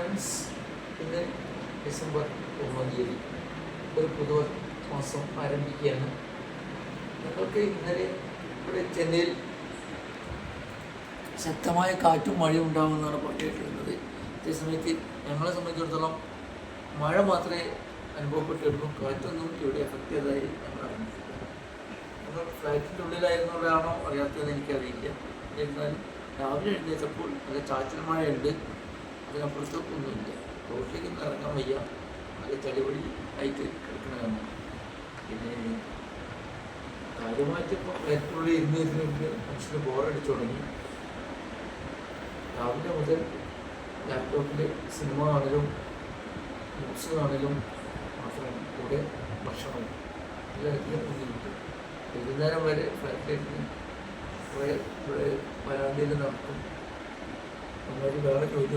Friends, ഇന്ന് December 1 ഒരു പുതുമാസം ആരംഭിക്കുകയാണ്. ഞങ്ങൾക്ക് ഇന്നലെ ഇവിടെ ചെന്നൈയിൽ ശക്തമായ കാറ്റും മഴയും ഉണ്ടാകുമെന്നാണ് പറഞ്ഞിട്ടുള്ളത്. അതേസമയത്ത് ഞങ്ങളെ സംബന്ധിച്ചിടത്തോളം മഴ മാത്രമേ അനുഭവപ്പെട്ടിരുന്നു, കാറ്റൊന്നും ഇവിടെ എഫക്റ്റ് ചെയ്തതായി ഞങ്ങൾ അറിഞ്ഞിട്ടില്ല. ഞങ്ങൾ ഫ്ലൈറ്റിൻ്റെ ഉള്ളിലായിരുന്നവരാണോ അറിയാത്തതെന്ന് എനിക്കറിയില്ല. എന്നിരുന്നാലും രാവിലെ എഴുന്നേറ്റപ്പോൾ നല്ല ചാറ്റൽ മഴയുണ്ട്, അതിനപ്പുറത്ത് ഒന്നുമില്ല. റോഡിലേക്ക് ഒന്നും ഇറങ്ങാൻ വയ്യ, നല്ല ചളിപൊളി ആയിട്ട് കിടക്കണതാണ്. പിന്നെ കാര്യമായിട്ട് ഇപ്പോൾ ഫ്ലൈറ്റിനുള്ളിൽ ഇരുന്നിരുന്നിട്ട് മനുഷ്യന് ബോറടിച്ചു തുടങ്ങി. രാവിലെ മുതൽ ലാപ്ടോപ്പിൽ സിനിമ കാണലും ന്യൂസ് കാണലും മാത്രമാണ്, കൂടെ ഭക്ഷണവും ഇതിലധികം ഒന്നിരിക്കും. വൈകുന്നേരം വരെ ഫ്ലൈറ്റിലേക്ക് കുറേ ഇവിടെ വരാന്തയിൽ നടക്കും. നന്നായിട്ട് വേറെ ജോലി